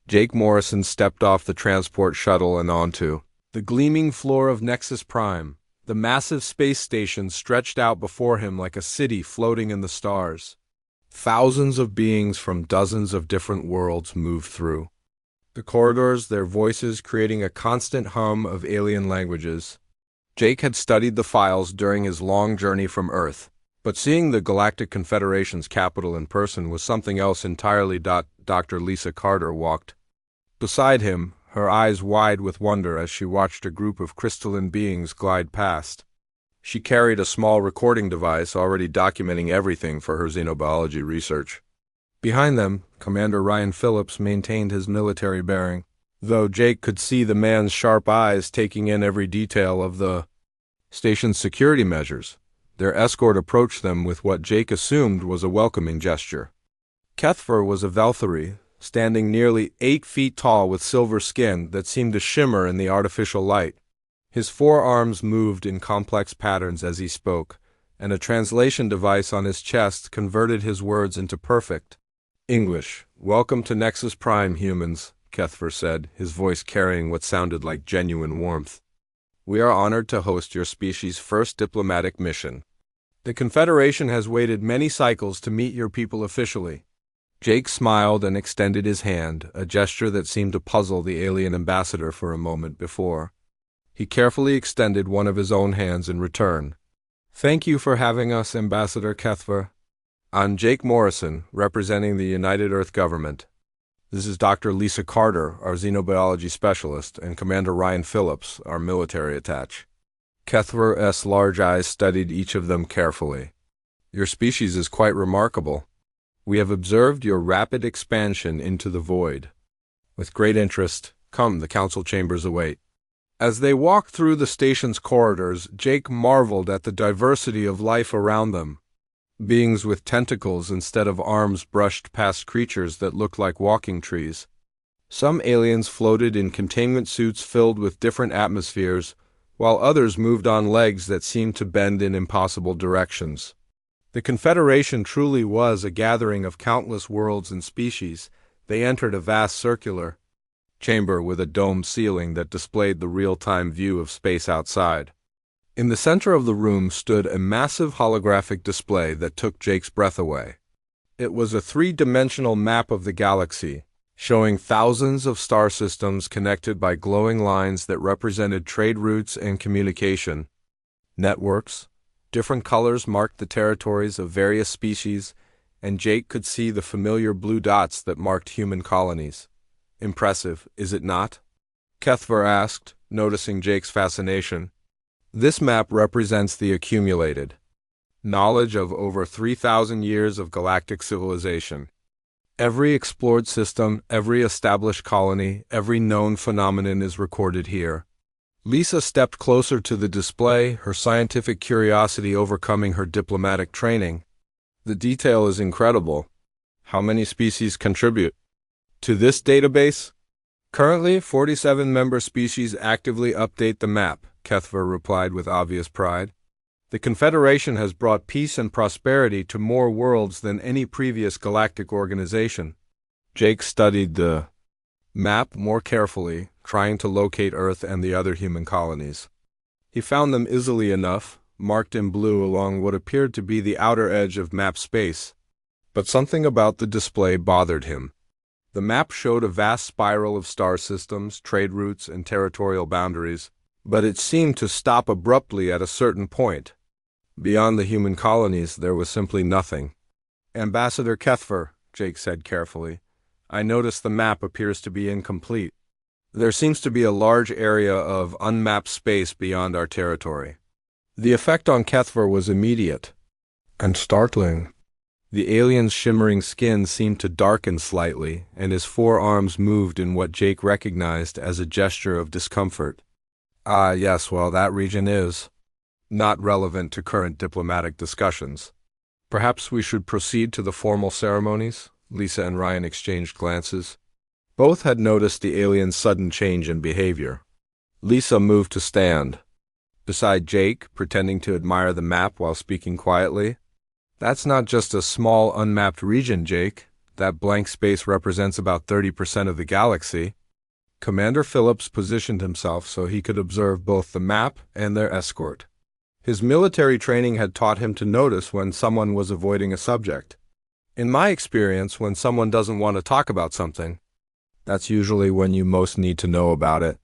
Jake Morrison stepped off the transport shuttle and onto the gleaming floor of Nexus Prime. The massive space station stretched out before him like a city floating in the stars. Thousands of beings from dozens of different worlds moved through the corridors, their voices creating a constant hum of alien languages. Jake had studied the files during his long journey from Earth, but seeing the Galactic Confederation's capital in person was something else entirely. Dr. Lisa Carter walked beside him, her eyes wide with wonder as she watched a group of crystalline beings glide past. She carried a small recording device already documenting everything for her xenobiology research. Behind them, Commander Ryan Phillips maintained his military bearing, though Jake could see the man's sharp eyes taking in every detail of the station's security measures. Their escort approached them with what Jake assumed was a welcoming gesture. Kethver was a Velthari, standing nearly 8 feet tall with silver skin that seemed to shimmer in the artificial light. His forearms moved in complex patterns as he spoke, and a translation device on his chest converted his words into perfect English. "Welcome to Nexus Prime, humans," Kethver said, his voice carrying what sounded like genuine warmth. "We are honored to host your species' first diplomatic mission. The Confederation has waited many cycles to meet your people officially." Jake smiled and extended his hand, a gesture that seemed to puzzle the alien ambassador for a moment before. He carefully extended one of his own hands in return. "Thank you for having us, Ambassador Kethver. I'm Jake Morrison, representing the United Earth Government. This is Dr. Lisa Carter, our xenobiology specialist, and Commander Ryan Phillips, our military attaché." Kethver's large eyes studied each of them carefully. "Your species is quite remarkable. We have observed your rapid expansion into the void. With great interest, come, the council chambers await." As they walked through the station's corridors, Jake marveled at the diversity of life around them. Beings with tentacles instead of arms brushed past creatures that looked like walking trees. Some aliens floated in containment suits filled with different atmospheres, while others moved on legs that seemed to bend in impossible directions. The Confederation truly was a gathering of countless worlds and species. They entered a vast circular chamber with a domed ceiling that displayed the real-time view of space outside. In the center of the room stood a massive holographic display that took Jake's breath away. It was a 3-dimensional map of the galaxy, showing thousands of star systems connected by glowing lines that represented trade routes and communication networks. Different colors marked the territories of various species, and Jake could see the familiar blue dots that marked human colonies. "Impressive, is it not?" Kethver asked, noticing Jake's fascination. "This map represents the accumulated knowledge of over 3,000 years of galactic civilization. Every explored system, every established colony, every known phenomenon is recorded here." Lisa stepped closer to the display, her scientific curiosity overcoming her diplomatic training. "The detail is incredible. How many species contribute to this database?" "Currently, 47 member species actively update the map," Kethver replied with obvious pride. "The Confederation has brought peace and prosperity to more worlds than any previous galactic organization." Jake studied the map more carefully, trying to locate Earth and the other human colonies. He found them easily enough, marked in blue along what appeared to be the outer edge of map space. But something about the display bothered him. The map showed a vast spiral of star systems, trade routes, and territorial boundaries, but it seemed to stop abruptly at a certain point. Beyond the human colonies, there was simply nothing. "Ambassador Kethver," Jake said carefully, "I notice the map appears to be incomplete. There seems to be a large area of unmapped space beyond our territory." The effect on Kethver was immediate and startling. The alien's shimmering skin seemed to darken slightly, and his forearms moved in what Jake recognized as a gesture of discomfort. "Ah, yes, well, that region is not relevant to current diplomatic discussions. Perhaps we should proceed to the formal ceremonies?" Lisa and Ryan exchanged glances. Both had noticed the alien's sudden change in behavior. Lisa moved to stand beside Jake, pretending to admire the map while speaking quietly. "That's not just a small unmapped region, Jake. That blank space represents about 30% of the galaxy. Commander Phillips positioned himself so he could observe both the map and their escort. His military training had taught him to notice when someone was avoiding a subject. In my experience, when someone doesn't want to talk about something, that's usually when you most need to know about it.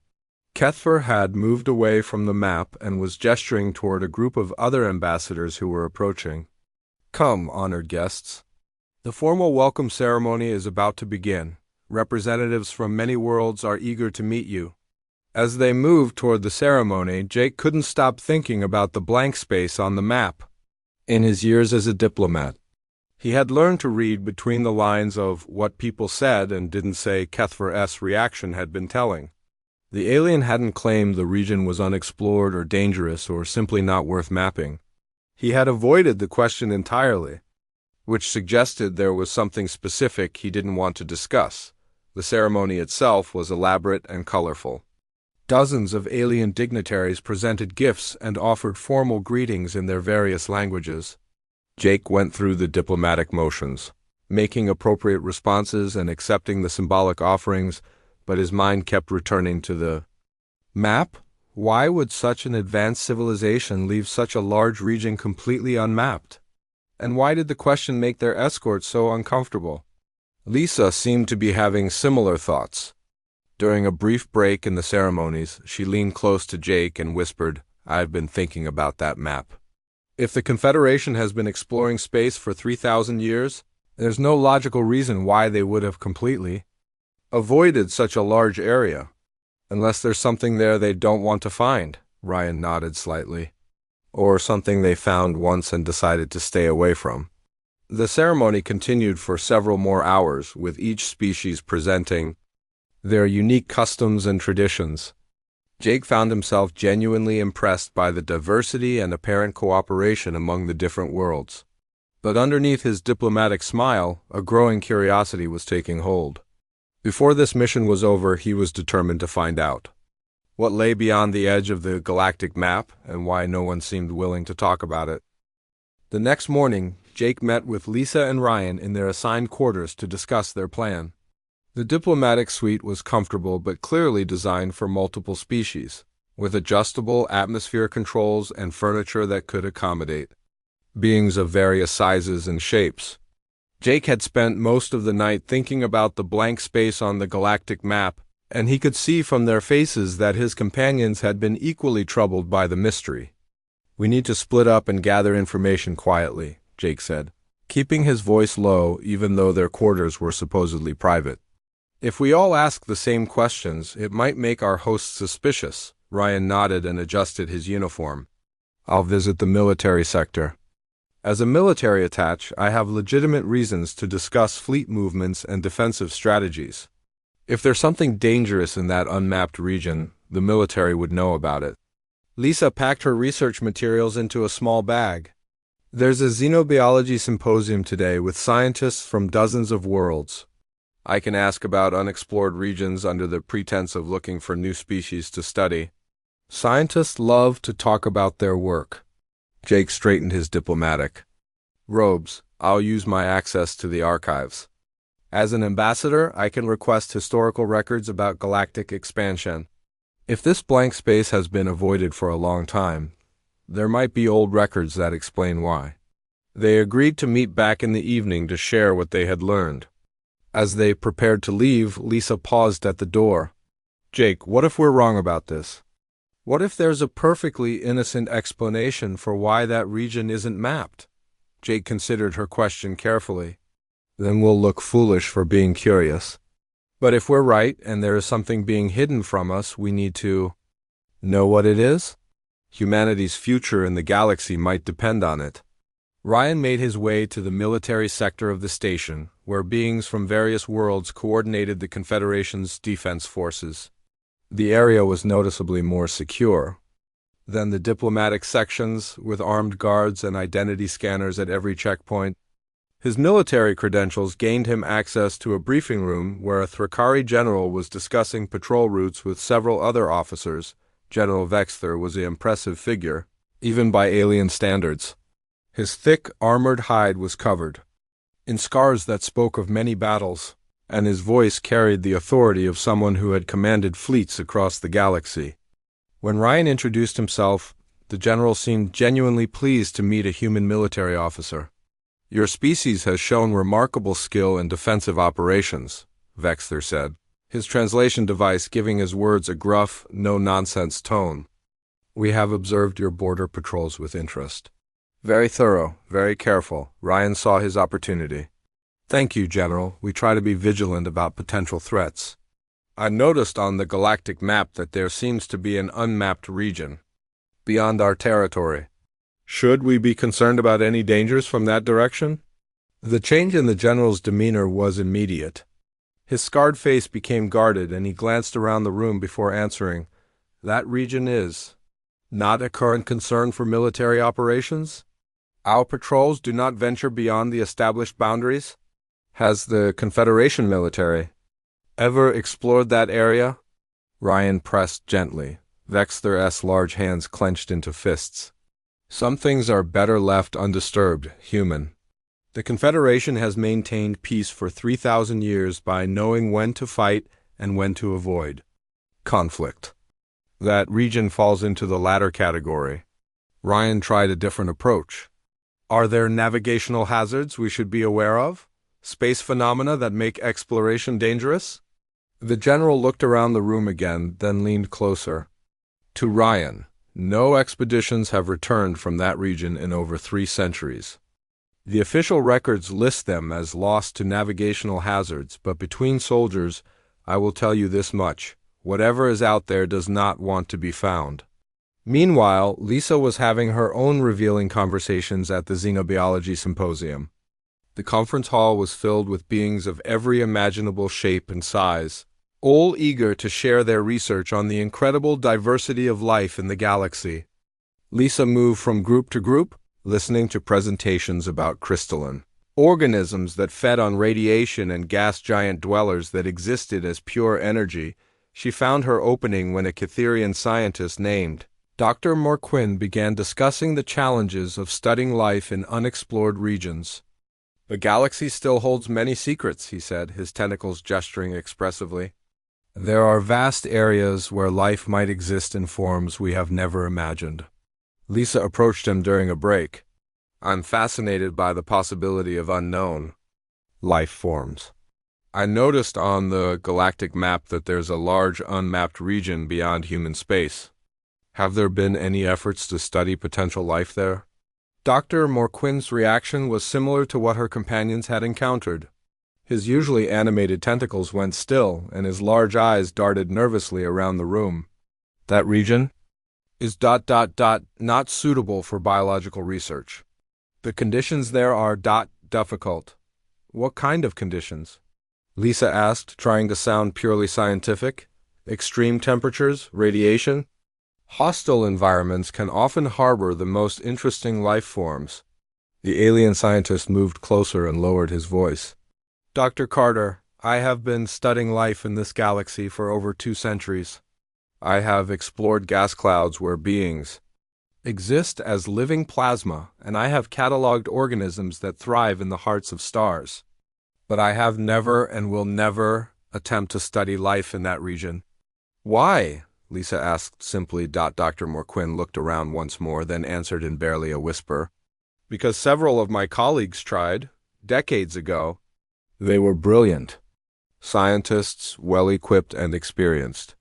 Kethfer had moved away from the map and was gesturing toward a group of other ambassadors who were approaching. Come, honored guests. The formal welcome ceremony is about to begin. Representatives from many worlds are eager to meet you. As they moved toward the ceremony, Jake couldn't stop thinking about the blank space on the map. In his years as a diplomat, he had learned to read between the lines of what people said and didn't say Kethfer's reaction had been telling. The alien hadn't claimed the region was unexplored or dangerous or simply not worth mapping. He had avoided the question entirely, which suggested there was something specific he didn't want to discuss. The ceremony itself was elaborate and colorful. Dozens of alien dignitaries presented gifts and offered formal greetings in their various languages. Jake went through the diplomatic motions, making appropriate responses and accepting the symbolic offerings, but his mind kept returning to the map. Why would such an advanced civilization leave such a large region completely unmapped? And why did the question make their escort so uncomfortable? Lisa seemed to be having similar thoughts. During a brief break in the ceremonies, she leaned close to Jake and whispered, "I've been thinking about that map. If the Confederation has been exploring space for 3,000 years, there's no logical reason why they would have completely avoided such a large area. Unless there's something there they don't want to find." Ryan nodded slightly. Or something they found once and decided to stay away from. The ceremony continued for several more hours, with each species presenting their unique customs and traditions. Jake found himself genuinely impressed by the diversity and apparent cooperation among the different worlds. But underneath his diplomatic smile, a growing curiosity was taking hold. Before this mission was over, he was determined to find out what lay beyond the edge of the galactic map and why no one seemed willing to talk about it. The next morning, Jake met with Lisa and Ryan in their assigned quarters to discuss their plan. The diplomatic suite was comfortable but clearly designed for multiple species, with adjustable atmosphere controls and furniture that could accommodate beings of various sizes and shapes. Jake had spent most of the night thinking about the blank space on the galactic map, and he could see from their faces that his companions had been equally troubled by the mystery. "We need to split up and gather information quietly," Jake said, keeping his voice low even though their quarters were supposedly private. "If we all ask the same questions, it might make our hosts suspicious." Ryan nodded and adjusted his uniform. "I'll visit the military sector. As a military attaché, I have legitimate reasons to discuss fleet movements and defensive strategies. If there's something dangerous in that unmapped region, the military would know about it." Lisa packed her research materials into a small bag. "There's a xenobiology symposium today with scientists from dozens of worlds. I can ask about unexplored regions under the pretense of looking for new species to study. Scientists love to talk about their work." Jake straightened his diplomatic robes. "I'll use my access to the archives. As an ambassador, I can request historical records about galactic expansion. If this blank space has been avoided for a long time, there might be old records that explain why." They agreed to meet back in the evening to share what they had learned. As they prepared to leave, Lisa paused at the door. "Jake, what if we're wrong about this? What if there's a perfectly innocent explanation for why that region isn't mapped?" Jake considered her question carefully. "Then we'll look foolish for being curious. But if we're right and there is something being hidden from us, we need to know what it is? Humanity's future in the galaxy might depend on it." Ryan made his way to the military sector of the station, where beings from various worlds coordinated the Confederation's defense forces. The area was noticeably more secure than the diplomatic sections, with armed guards and identity scanners at every checkpoint. His military credentials gained him access to a briefing room where a Thrakari general was discussing patrol routes with several other officers. General Vexther was an impressive figure, even by alien standards. His thick, armored hide was covered in scars that spoke of many battles, and his voice carried the authority of someone who had commanded fleets across the galaxy. When Ryan introduced himself, the general seemed genuinely pleased to meet a human military officer. "Your species has shown remarkable skill in defensive operations," Vexter said, his translation device giving his words a gruff, no-nonsense tone. "We have observed your border patrols with interest." Very thorough, very careful. Ryan saw his opportunity. "Thank you, General. We try to be vigilant about potential threats. I noticed on the galactic map that there seems to be an unmapped region beyond our territory. Should we be concerned about any dangers from that direction?" The change in the general's demeanor was immediate. His scarred face became guarded, and he glanced around the room before answering. "That region is not a current concern for military operations. Our patrols do not venture beyond the established boundaries." "Has the Confederation military ever explored that area?" Ryan pressed gently. Vexter's large hands clenched into fists. "Some things are better left undisturbed, human. The Confederation has maintained peace for 3,000 years by knowing when to fight and when to avoid conflict. That region falls into the latter category." Ryan tried a different approach. "Are there navigational hazards we should be aware of? Space phenomena that make exploration dangerous?" The general looked around the room again, then leaned closer. To Ryan, "No expeditions have returned from that region in over 3 centuries. The official records list them as lost to navigational hazards, but between soldiers, I will tell you this much. Whatever is out there does not want to be found." Meanwhile, Lisa was having her own revealing conversations at the Xenobiology Symposium. The conference hall was filled with beings of every imaginable shape and size, all eager to share their research on the incredible diversity of life in the galaxy. Lisa moved from group to group, listening to presentations about crystalline organisms that fed on radiation and gas giant dwellers that existed as pure energy. She found her opening when a Catherian scientist named Dr. Morquin began discussing the challenges of studying life in unexplored regions. "The galaxy still holds many secrets," he said, his tentacles gesturing expressively. "There are vast areas where life might exist in forms we have never imagined." Lisa approached him during a break. "I'm fascinated by the possibility of unknown life forms. I noticed on the galactic map that there's a large unmapped region beyond human space. Have there been any efforts to study potential life there?" Dr. Morquin's reaction was similar to what her companions had encountered. His usually animated tentacles went still, and his large eyes darted nervously around the room. "That region is ... not suitable for biological research. The conditions there are ... difficult." "What kind of conditions?" Lisa asked, trying to sound purely scientific. "Extreme temperatures, radiation?" "Hostile environments can often harbor the most interesting life forms." The alien scientist moved closer and lowered his voice. "Dr. Carter, I have been studying life in this galaxy for over 2 centuries. I have explored gas clouds where beings exist as living plasma, and I have cataloged organisms that thrive in the hearts of stars. But I have never and will never attempt to study life in that region." "Why?" Lisa asked simply. Dr. Morquin looked around once more, then answered in barely a whisper. "Because several of my colleagues tried, decades ago. They were brilliant scientists, well-equipped and experienced.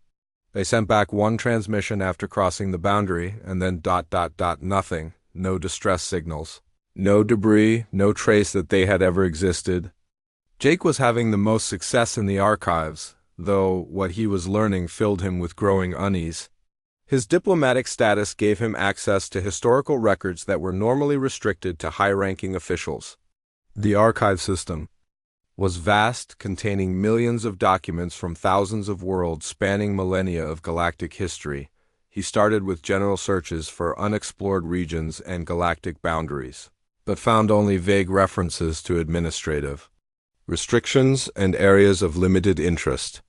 They sent back one transmission after crossing the boundary, and then ... nothing, no distress signals, no debris, no trace that they had ever existed." Jake was having the most success in the archives, though what he was learning filled him with growing unease. His diplomatic status gave him access to historical records that were normally restricted to high-ranking officials. The archive system was vast, containing millions of documents from thousands of worlds spanning millennia of galactic history. He started with general searches for unexplored regions and galactic boundaries, but found only vague references to administrative restrictions and areas of limited interest.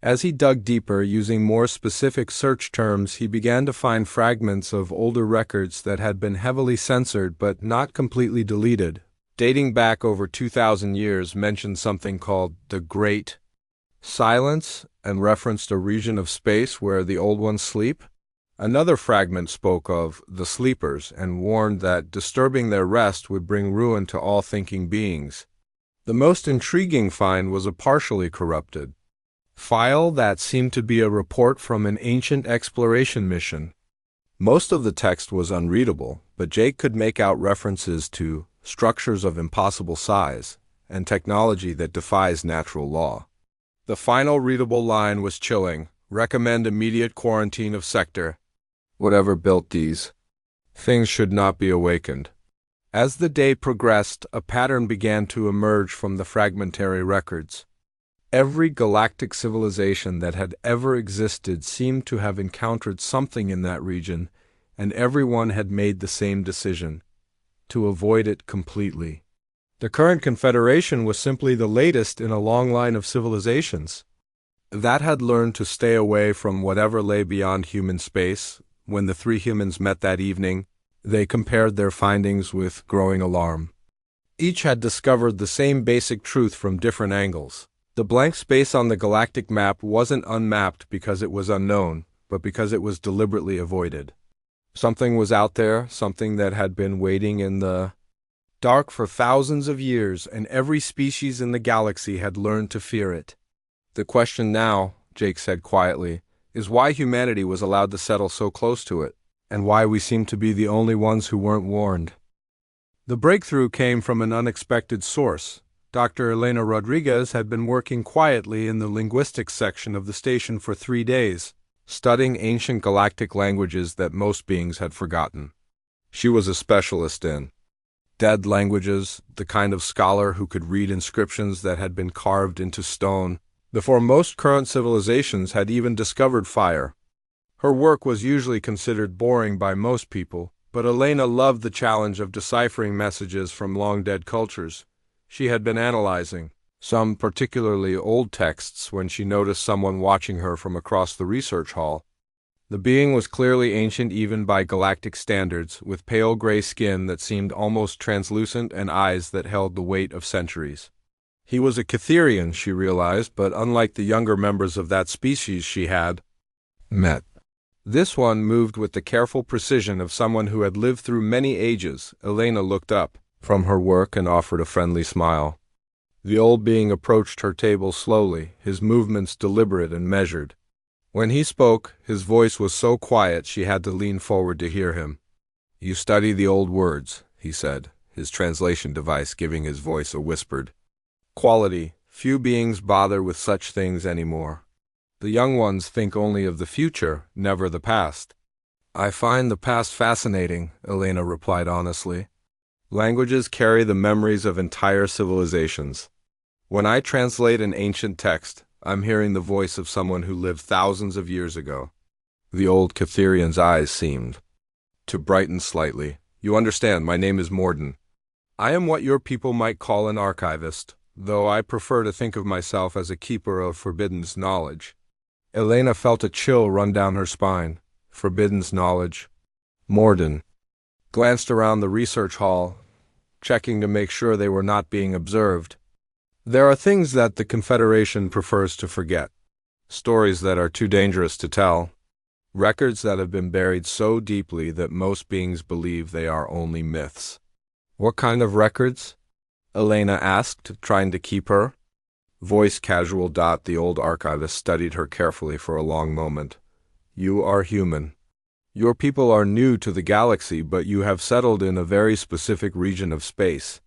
As he dug deeper, using more specific search terms, he began to find fragments of older records that had been heavily censored but not completely deleted. dating back over 2,000 years, mentioned something called the Great Silence and referenced a region of space where the old ones sleep. Another fragment spoke of the sleepers and warned that disturbing their rest would bring ruin to all thinking beings. The most intriguing find was a partially corrupted file that seemed to be a report from an ancient exploration mission. Most of the text was unreadable, but Jake could make out references to structures of impossible size and technology that defies natural law. The final readable line was chilling. Recommend immediate quarantine of sector. Whatever built these things should not be awakened. As the day progressed, a pattern began to emerge from the fragmentary records. Every galactic civilization that had ever existed seemed to have encountered something in that region, and everyone had made the same decision: to avoid it completely. The current Confederation was simply the latest in a long line of civilizations that had learned to stay away from whatever lay beyond human space. When the three humans met that evening, they compared their findings with growing alarm. Each had discovered the same basic truth from different angles. The blank space on the galactic map wasn't unmapped because it was unknown, but because it was deliberately avoided. Something was out there, something that had been waiting in the dark for thousands of years, and every species in the galaxy had learned to fear it. The question now, Jake said quietly, is why humanity was allowed to settle so close to it, and why we seem to be the only ones who weren't warned. The breakthrough came from an unexpected source. Dr. Elena Rodriguez had been working quietly in the linguistics section of the station for 3 days, studying ancient galactic languages that most beings had forgotten. She was a specialist in dead languages, the kind of scholar who could read inscriptions that had been carved into stone before most current civilizations had even discovered fire. Her work was usually considered boring by most people, but Elena loved the challenge of deciphering messages from long-dead cultures. She had been analyzing some particularly old texts when she noticed someone watching her from across the research hall. The being was clearly ancient even by galactic standards, with pale gray skin that seemed almost translucent and eyes that held the weight of centuries. He was a Catherian, she realized, but unlike the younger members of that species she had met. This one moved with the careful precision of someone who had lived through many ages. Elena looked up from her work and offered a friendly smile. The old being approached her table slowly, his movements deliberate and measured. When he spoke, his voice was so quiet she had to lean forward to hear him. "You study the old words," he said, his translation device giving his voice a whispered quality. "Few beings bother with such things anymore. The young ones think only of the future, never the past." "I find the past fascinating," Elena replied honestly. "Languages carry the memories of entire civilizations. When I translate an ancient text, I'm hearing the voice of someone who lived thousands of years ago." The old Catherian's eyes seemed to brighten slightly. "You understand, my name is Morden. I am what your people might call an archivist, though I prefer to think of myself as a keeper of forbidden knowledge." Elena felt a chill run down her spine. Forbidden knowledge. Morden glanced around the research hall, checking to make sure they were not being observed. "There are things that the Confederation prefers to forget. Stories that are too dangerous to tell. Records that have been buried so deeply that most beings believe they are only myths." "What kind of records?" Elena asked, trying to keep her voice casual. The old archivist studied her carefully for a long moment. "You are human. Your people are new to the galaxy, but you have settled in a very specific region of space.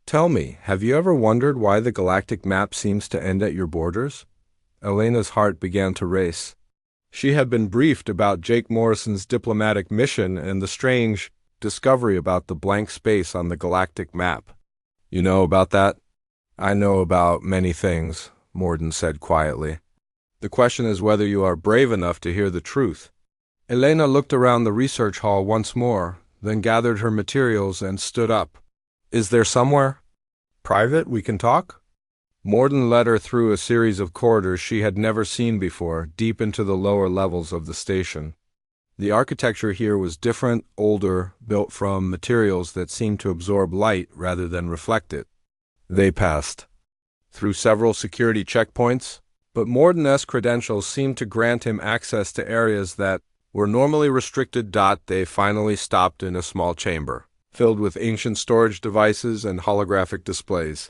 Tell me, have you ever wondered why the galactic map seems to end at your borders?" Elena's heart began to race. She had been briefed about Jake Morrison's diplomatic mission and the strange discovery about the blank space on the galactic map. "You know about that?" "I know about many things," Morden said quietly. "The question is whether you are brave enough to hear the truth." Elena looked around the research hall once more, then gathered her materials and stood up. "Is there somewhere private we can talk?" Morden led her through a series of corridors she had never seen before, deep into the lower levels of the station. The architecture here was different, older, built from materials that seemed to absorb light rather than reflect it. They passed through several security checkpoints, but Morden's credentials seemed to grant him access to areas that were normally restricted. They finally stopped in a small chamber, filled with ancient storage devices and holographic displays.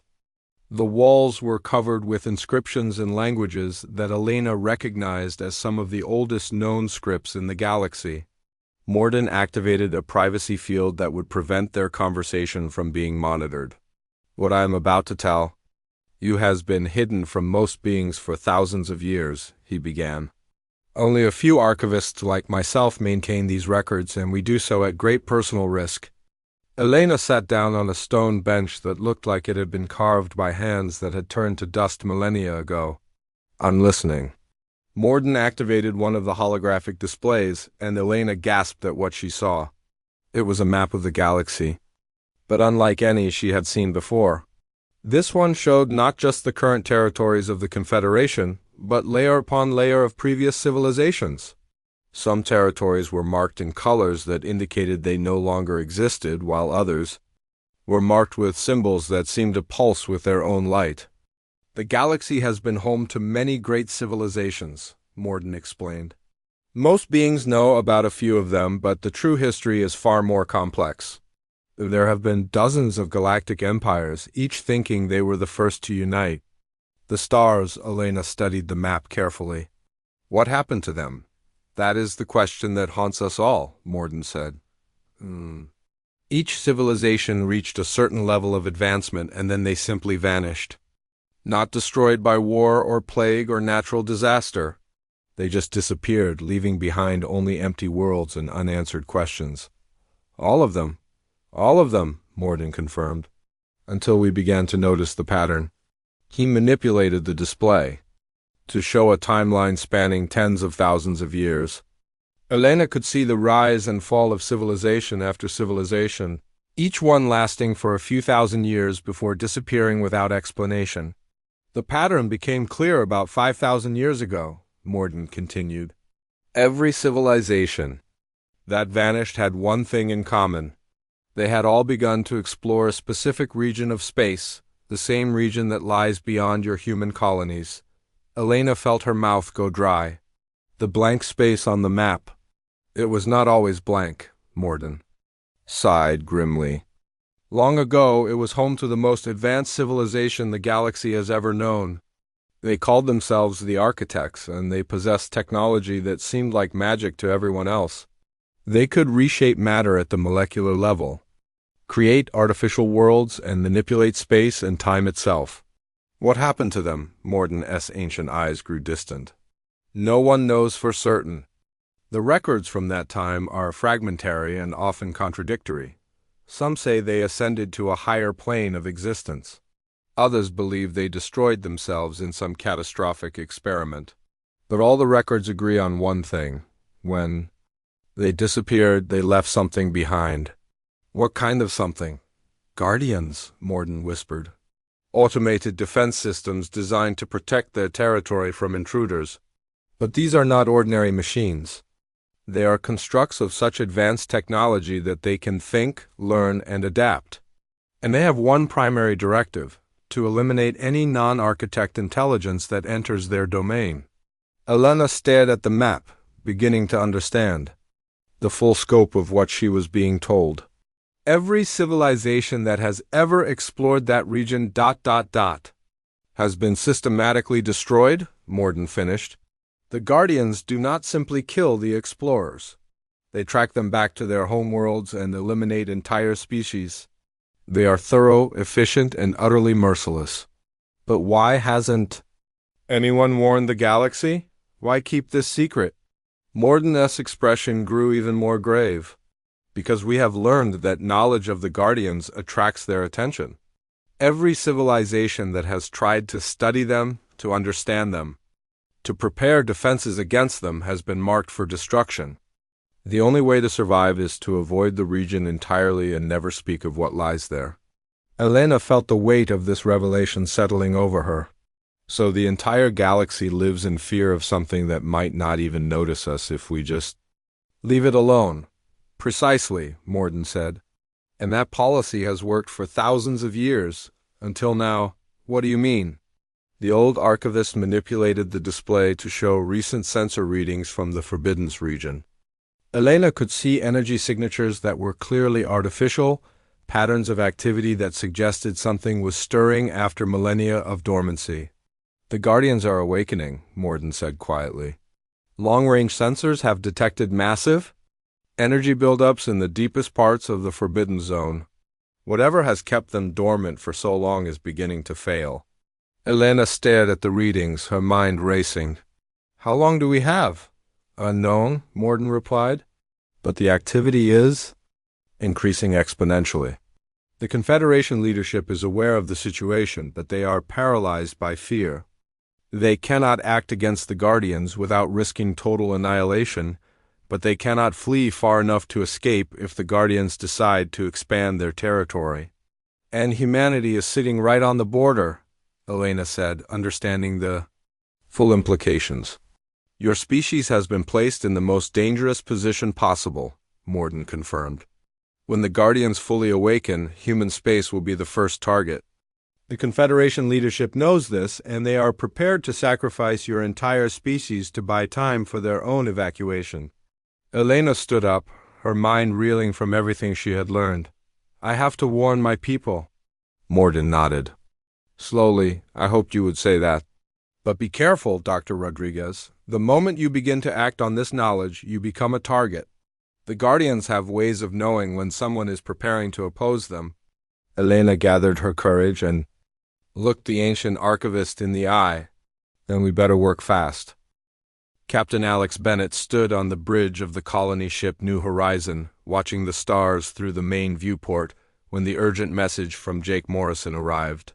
The walls were covered with inscriptions in languages that Elena recognized as some of the oldest known scripts in the galaxy. Morden activated a privacy field that would prevent their conversation from being monitored. What I am about to tell you has been hidden from most beings for thousands of years, he began. Only a few archivists like myself maintain these records, and we do so at great personal risk. Elena sat down on a stone bench that looked like it had been carved by hands that had turned to dust millennia ago. I'm listening. Morden activated one of the holographic displays, and Elena gasped at what she saw. It was a map of the galaxy, but unlike any she had seen before. This one showed not just the current territories of the Confederation, but layer upon layer of previous civilizations. Some territories were marked in colors that indicated they no longer existed, while others were marked with symbols that seemed to pulse with their own light. The galaxy has been home to many great civilizations, Morden explained. Most beings know about a few of them, but the true history is far more complex. There have been dozens of galactic empires, each thinking they were the first to unite. The stars, Elena studied the map carefully. What happened to them? That is the question that haunts us all, Morden said. Each civilization reached a certain level of advancement, and then they simply vanished. Not destroyed by war or plague or natural disaster. They just disappeared, leaving behind only empty worlds and unanswered questions. All of them, Morden confirmed, until we began to notice the pattern. He manipulated the display to show a timeline spanning tens of thousands of years. Elena could see the rise and fall of civilization after civilization, each one lasting for a few thousand years before disappearing without explanation. The pattern became clear about 5,000 years ago, Morden continued. Every civilization that vanished had one thing in common. They had all begun to explore a specific region of space, the same region that lies beyond your human colonies. Elena felt her mouth go dry. The blank space on the map. It was not always blank, Morden sighed grimly. Long ago, it was home to the most advanced civilization the galaxy has ever known. They called themselves the Architects, and they possessed technology that seemed like magic to everyone else. They could reshape matter at the molecular level, create artificial worlds, and manipulate space and time itself. What happened to them? Morden's ancient eyes grew distant. No one knows for certain. The records from that time are fragmentary and often contradictory. Some say they ascended to a higher plane of existence. Others believe they destroyed themselves in some catastrophic experiment. But all the records agree on one thing. When they disappeared, they left something behind. What kind of something? Guardians, Morden whispered. Automated defense systems designed to protect their territory from intruders. But these are not ordinary machines. They are constructs of such advanced technology that they can think, learn, and adapt. And they have one primary directive: to eliminate any non-architect intelligence that enters their domain. Elena stared at the map, beginning to understand the full scope of what she was being told. Every civilization that has ever explored that region ... has been systematically destroyed, Morden finished. The Guardians do not simply kill the explorers. They track them back to their homeworlds and eliminate entire species. They are thorough, efficient, and utterly merciless. But why hasn't anyone warned the galaxy? Why keep this secret? Morden's expression grew even more grave. Because we have learned that knowledge of the Guardians attracts their attention. Every civilization that has tried to study them, to understand them, to prepare defenses against them has been marked for destruction. The only way to survive is to avoid the region entirely and never speak of what lies there. Elena felt the weight of this revelation settling over her. So the entire galaxy lives in fear of something that might not even notice us if we just Leave it alone. Precisely, Morden said. And that policy has worked for thousands of years. Until now. What do you mean? The old archivist manipulated the display to show recent sensor readings from the Forbiddance region. Elena could see energy signatures that were clearly artificial, patterns of activity that suggested something was stirring after millennia of dormancy. The Guardians are awakening, Morden said quietly. Long-range sensors have detected massive energy buildups in the deepest parts of the Forbidden Zone. Whatever has kept them dormant for so long is beginning to fail. Elena stared at the readings, her mind racing. How long do we have? Unknown, Morden replied. But the activity is increasing exponentially. The Confederation leadership is aware of the situation, but they are paralyzed by fear. They cannot act against the Guardians without risking total annihilation, but they cannot flee far enough to escape if the Guardians decide to expand their territory. And humanity is sitting right on the border, Elena said, understanding the full implications. Your species has been placed in the most dangerous position possible, Morden confirmed. When the Guardians fully awaken, human space will be the first target. The Confederation leadership knows this, and they are prepared to sacrifice your entire species to buy time for their own evacuation. Elena stood up, her mind reeling from everything she had learned. I have to warn my people. Morden nodded. Slowly, I hoped you would say that. But be careful, Dr. Rodriguez. The moment you begin to act on this knowledge, you become a target. The Guardians have ways of knowing when someone is preparing to oppose them. Elena gathered her courage and looked the ancient archivist in the eye. Then we better work fast. Captain Alex Bennett stood on the bridge of the colony ship New Horizon, watching the stars through the main viewport when the urgent message from Jake Morrison arrived.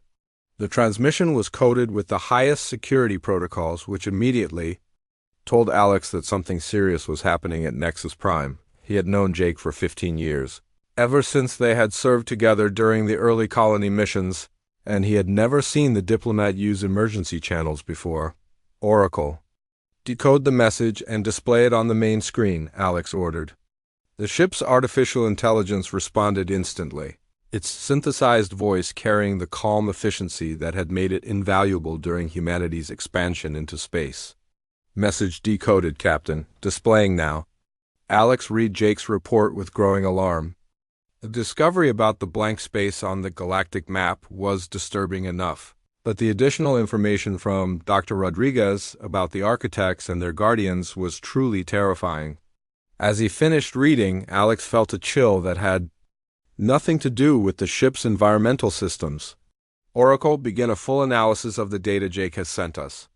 The transmission was coded with the highest security protocols, which immediately told Alex that something serious was happening at Nexus Prime. He had known Jake for 15 years, ever since they had served together during the early colony missions, and he had never seen the diplomat use emergency channels before. Oracle, decode the message and display it on the main screen, Alex ordered. The ship's artificial intelligence responded instantly, its synthesized voice carrying the calm efficiency that had made it invaluable during humanity's expansion into space. Message decoded, Captain. Displaying now. Alex read Jake's report with growing alarm. The discovery about the blank space on the galactic map was disturbing enough, but the additional information from Dr. Rodriguez about the architects and their guardians was truly terrifying. As he finished reading, Alex felt a chill that had nothing to do with the ship's environmental systems. Oracle, begin a full analysis of the data Jake has sent us.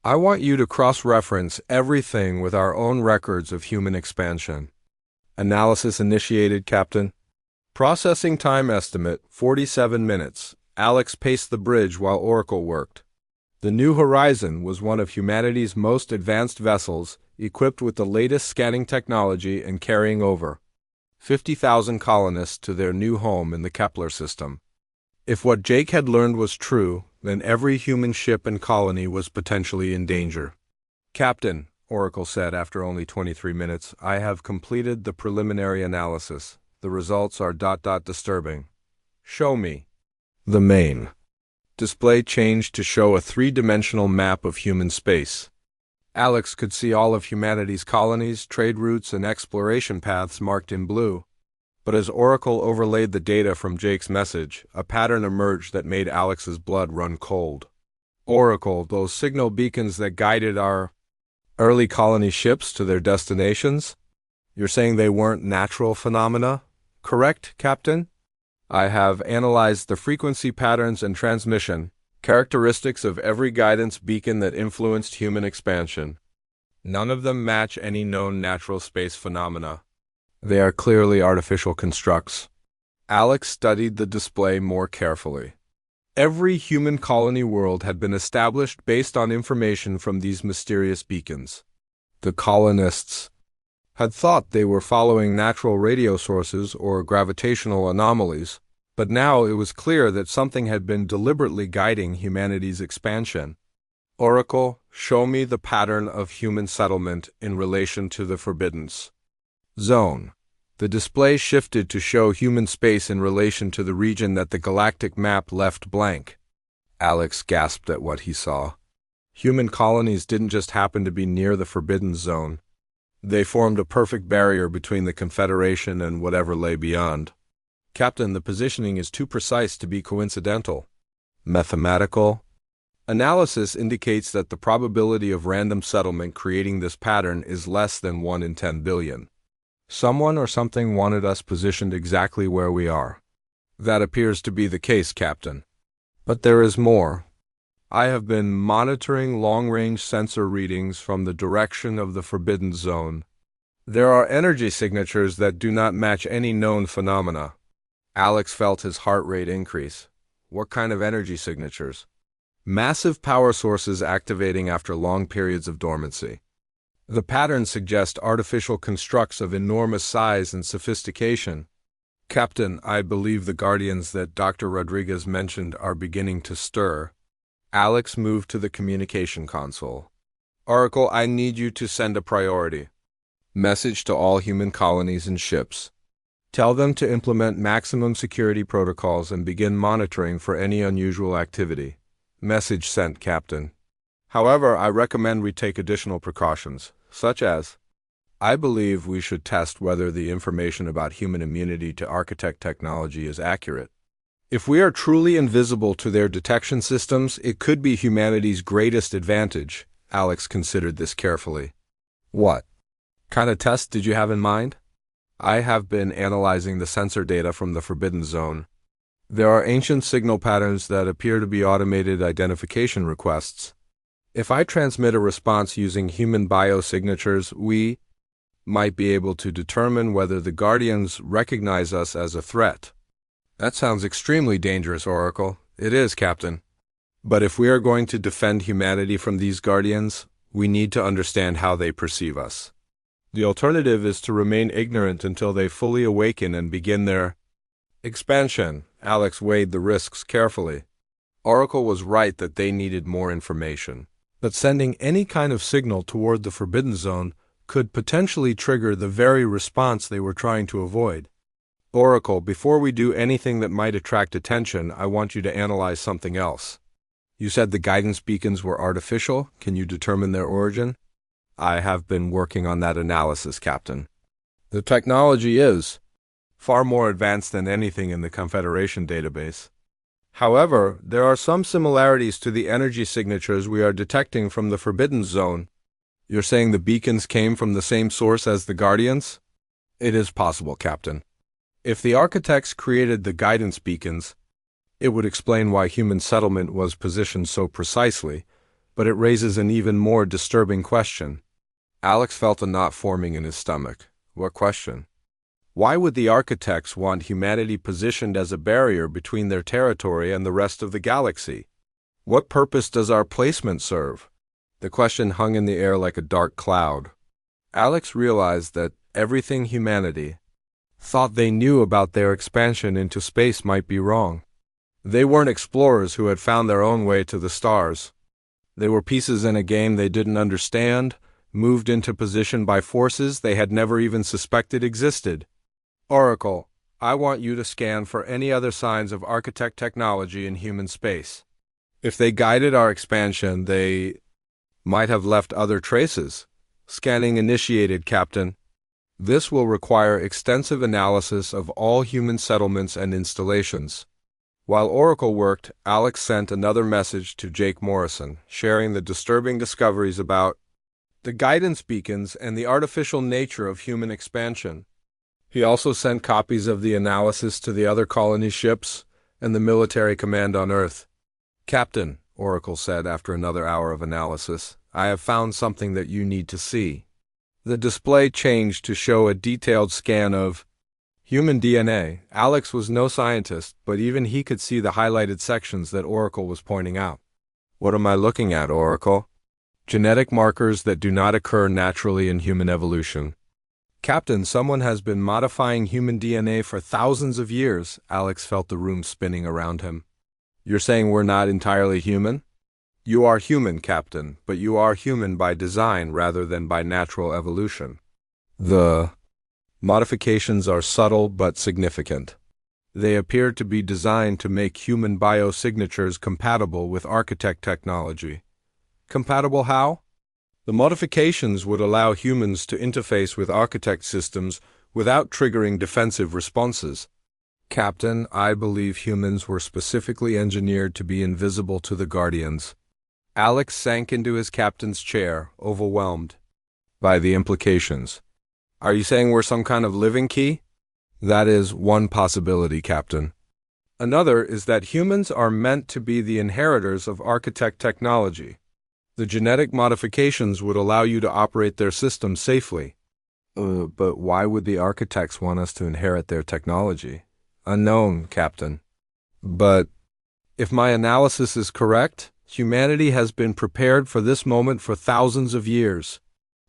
I want you to cross-reference everything with our own records of human expansion. Analysis initiated, Captain. Processing time estimate, 47 minutes. Alex paced the bridge while Oracle worked. The New Horizon was one of humanity's most advanced vessels, equipped with the latest scanning technology and carrying over 50,000 colonists to their new home in the Kepler system. If what Jake had learned was true, then every human ship and colony was potentially in danger. Captain, Oracle said after only 23 minutes, I have completed the preliminary analysis. The results are disturbing. Show me. The main display changed to show a three-dimensional map of human space. Alex could see all of humanity's colonies, trade routes, and exploration paths marked in blue. But as Oracle overlaid the data from Jake's message, a pattern emerged that made Alex's blood run cold. Oracle, those signal beacons that guided our early colony ships to their destinations? You're saying they weren't natural phenomena? Correct, Captain? I have analyzed the frequency patterns and transmission characteristics of every guidance beacon that influenced human expansion. None of them match any known natural space phenomena. They are clearly artificial constructs. Alex studied the display more carefully. Every human colony world had been established based on information from these mysterious beacons. The colonists had thought they were following natural radio sources or gravitational anomalies, but now it was clear that something had been deliberately guiding humanity's expansion. Oracle, show me the pattern of human settlement in relation to the Forbiddance. Zone. The display shifted to show human space in relation to the region that the galactic map left blank. Alex gasped at what he saw. Human colonies didn't just happen to be near the Forbidden Zone. They formed a perfect barrier between the Confederation and whatever lay beyond. Captain, the positioning is too precise to be coincidental. Mathematical analysis indicates that the probability of random settlement creating this pattern is less than 1 in 10 billion. Someone or something wanted us positioned exactly where we are. That appears to be the case, Captain. But there is more. I have been monitoring long-range sensor readings from the direction of the Forbidden Zone. There are energy signatures that do not match any known phenomena. Alex felt his heart rate increase. What kind of energy signatures? Massive power sources activating after long periods of dormancy. The patterns suggest artificial constructs of enormous size and sophistication. Captain, I believe the guardians that Dr. Rodriguez mentioned are beginning to stir. Alex moved to the communication console. Oracle, I need you to send a priority message to all human colonies and ships. Tell them to implement maximum security protocols and begin monitoring for any unusual activity. Message sent, Captain. However, I recommend we take additional precautions, such as, I believe we should test whether the information about human immunity to architect technology is accurate. If we are truly invisible to their detection systems, it could be humanity's greatest advantage. Alex considered this carefully. What kind of test did you have in mind? I have been analyzing the sensor data from the Forbidden Zone. There are ancient signal patterns that appear to be automated identification requests. If I transmit a response using human biosignatures, we might be able to determine whether the Guardians recognize us as a threat. That sounds extremely dangerous, Oracle. It is, Captain. But if we are going to defend humanity from these Guardians, we need to understand how they perceive us. The alternative is to remain ignorant until they fully awaken and begin their expansion. Alex weighed the risks carefully. Oracle was right that they needed more information. But sending any kind of signal toward the Forbidden Zone could potentially trigger the very response they were trying to avoid. Oracle, before we do anything that might attract attention, I want you to analyze something else. You said the guidance beacons were artificial. Can you determine their origin? I have been working on that analysis, Captain. The technology is far more advanced than anything in the Confederation database. However, there are some similarities to the energy signatures we are detecting from the Forbidden Zone. You're saying the beacons came from the same source as the Guardians? It is possible, Captain. If the architects created the guidance beacons, it would explain why human settlement was positioned so precisely, but it raises an even more disturbing question. Alex felt a knot forming in his stomach. What question? Why would the architects want humanity positioned as a barrier between their territory and the rest of the galaxy? What purpose does our placement serve? The question hung in the air like a dark cloud. Alex realized that everything humanity thought they knew about their expansion into space might be wrong. They weren't explorers who had found their own way to the stars. They were pieces in a game they didn't understand, moved into position by forces they had never even suspected existed. Oracle, I want you to scan for any other signs of architect technology in human space. If they guided our expansion, they might have left other traces. Scanning initiated, Captain. This will require extensive analysis of all human settlements and installations. While Oracle worked, Alex sent another message to Jake Morrison, sharing the disturbing discoveries about the guidance beacons and the artificial nature of human expansion. He also sent copies of the analysis to the other colony ships and the military command on Earth. Captain, Oracle said after another hour of analysis, I have found something that you need to see. The display changed to show a detailed scan of human DNA. Alex was no scientist, but even he could see the highlighted sections that Oracle was pointing out. What am I looking at, Oracle? Genetic markers that do not occur naturally in human evolution. Captain, someone has been modifying human DNA for thousands of years. Alex felt the room spinning around him. You're saying we're not entirely human? You are human, Captain, but you are human by design rather than by natural evolution. The Modifications are subtle but significant. They appear to be designed to make human biosignatures compatible with architect technology. Compatible how? The modifications would allow humans to interface with architect systems without triggering defensive responses. Captain, I believe humans were specifically engineered to be invisible to the Guardians. Alex sank into his captain's chair, overwhelmed by the implications. Are you saying we're some kind of living key? That is one possibility, Captain. Another is that humans are meant to be the inheritors of architect technology. The genetic modifications would allow you to operate their systems safely. But why would the architects want us to inherit their technology? Unknown, Captain. But if my analysis is correct, humanity has been prepared for this moment for thousands of years.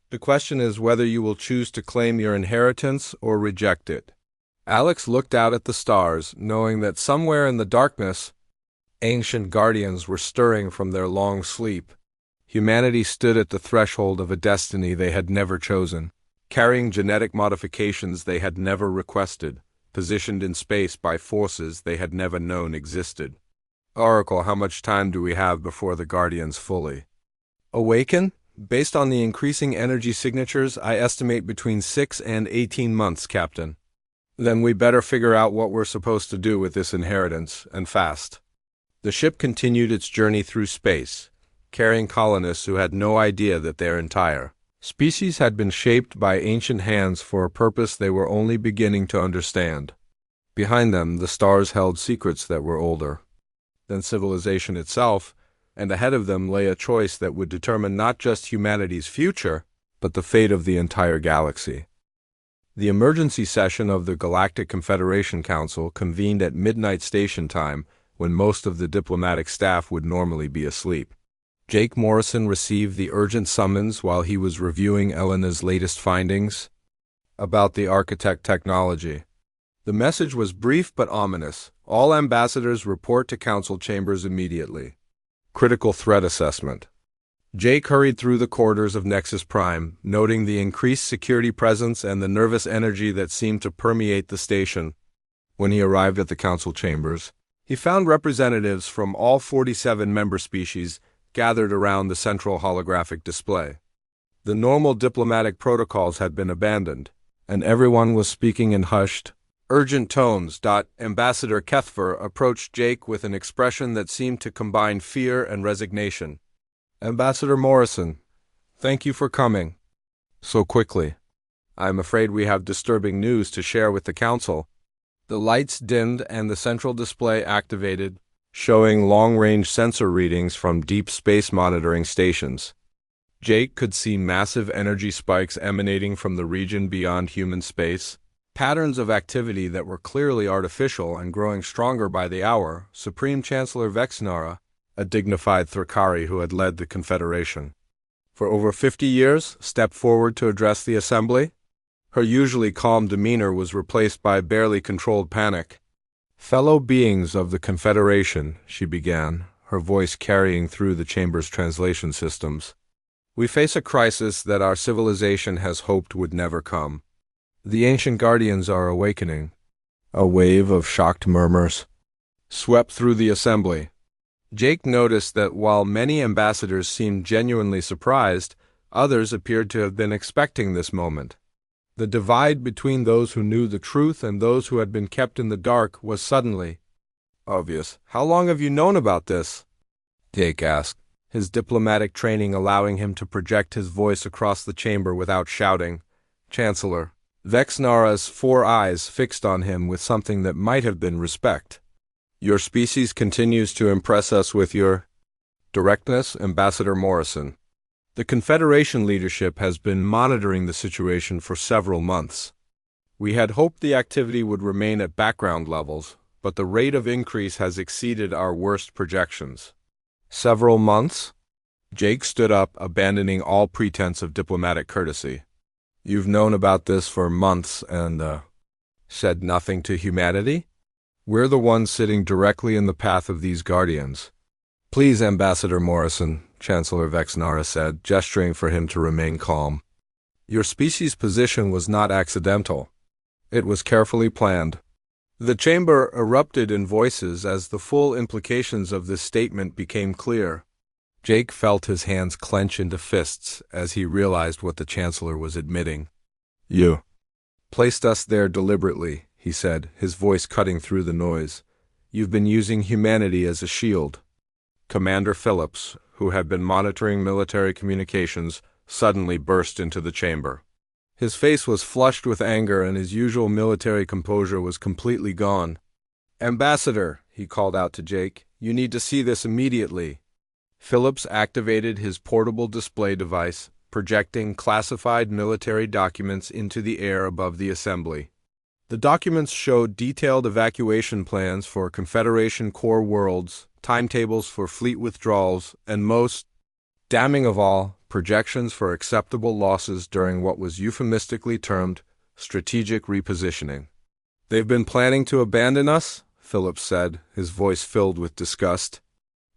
The question is whether you will choose to claim your inheritance or reject it. Alex looked out at the stars, knowing that somewhere in the darkness, ancient guardians were stirring from their long sleep. Humanity stood at the threshold of a destiny they had never chosen, carrying genetic modifications they had never requested, positioned in space by forces they had never known existed. Oracle, how much time do we have before the Guardians fully awaken? Based on the increasing energy signatures, I estimate between 6 and 18 months, Captain. Then we better figure out what we're supposed to do with this inheritance, and fast. The ship continued its journey through space, carrying colonists who had no idea that their entire species had been shaped by ancient hands for a purpose they were only beginning to understand. Behind them, the stars held secrets that were older than civilization itself, and ahead of them lay a choice that would determine not just humanity's future, but the fate of the entire galaxy. The emergency session of the Galactic Confederation Council convened at midnight station time, when most of the diplomatic staff would normally be asleep. Jake Morrison received the urgent summons while he was reviewing Elena's latest findings about the architect technology. The message was brief but ominous. All ambassadors report to council chambers immediately. Critical threat assessment. Jake hurried through the corridors of Nexus Prime, noting the increased security presence and the nervous energy that seemed to permeate the station. When he arrived at the council chambers, he found representatives from all 47 member species gathered around the central holographic display. The normal diplomatic protocols had been abandoned, and everyone was speaking in hushed, urgent tones. Ambassador Kethfer approached Jake with an expression that seemed to combine fear and resignation. Ambassador Morrison, thank you for coming so quickly. I'm afraid we have disturbing news to share with the Council. The lights dimmed and the central display activated, showing long-range sensor readings from deep space monitoring stations. Jake could see massive energy spikes emanating from the region beyond human space, patterns of activity that were clearly artificial and growing stronger by the hour. Supreme Chancellor Vexnara, a dignified Thrakari who had led the Confederation for over 50 years, stepped forward to address the assembly. Her usually calm demeanor was replaced by barely controlled panic. Fellow beings of the Confederation, she began, her voice carrying through the chamber's translation systems. We face a crisis that our civilization has hoped would never come. The ancient guardians are awakening. A wave of shocked murmurs swept through the assembly. Jake noticed that while many ambassadors seemed genuinely surprised, others appeared to have been expecting this moment. The divide between those who knew the truth and those who had been kept in the dark was suddenly obvious. How long have you known about this? Jake asked, his diplomatic training allowing him to project his voice across the chamber without shouting. Chancellor. Vexnara's 4 eyes fixed on him with something that might have been respect. Your species continues to impress us with your directness, Ambassador Morrison. The Confederation leadership has been monitoring the situation for several months. We had hoped the activity would remain at background levels, but the rate of increase has exceeded our worst projections. Several months? Jake stood up, abandoning all pretense of diplomatic courtesy. You've known about this for months and, said nothing to humanity? We're the ones sitting directly in the path of these guardians. Please, Ambassador Morrison, Chancellor Vexnara said, gesturing for him to remain calm. Your species' position was not accidental. It was carefully planned. The chamber erupted in voices as the full implications of this statement became clear. Jake felt his hands clench into fists as he realized what the Chancellor was admitting. "You placed us there deliberately," he said, his voice cutting through the noise. "You've been using humanity as a shield." Commander Phillips, who had been monitoring military communications, suddenly burst into the chamber. His face was flushed with anger and his usual military composure was completely gone. "Ambassador," he called out to Jake, "you need to see this immediately." Phillips activated his portable display device, projecting classified military documents into the air above the assembly. The documents showed detailed evacuation plans for Confederation core worlds, timetables for fleet withdrawals, and most damning of all, projections for acceptable losses during what was euphemistically termed strategic repositioning. "They've been planning to abandon us?" Phillips said, his voice filled with disgust.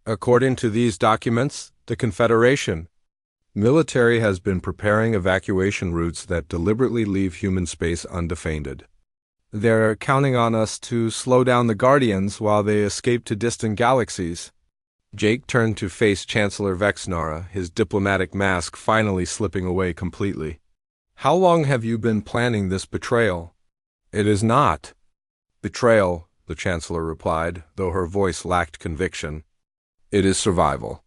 "According to these documents, the Confederation military has been preparing evacuation routes that deliberately leave human space undefended. They're counting on us to slow down the Guardians while they escape to distant galaxies." Jake turned to face Chancellor Vexnara, his diplomatic mask finally slipping away completely. "How long have you been planning this betrayal?" "It is not betrayal," the Chancellor replied, though her voice lacked conviction. "It is survival.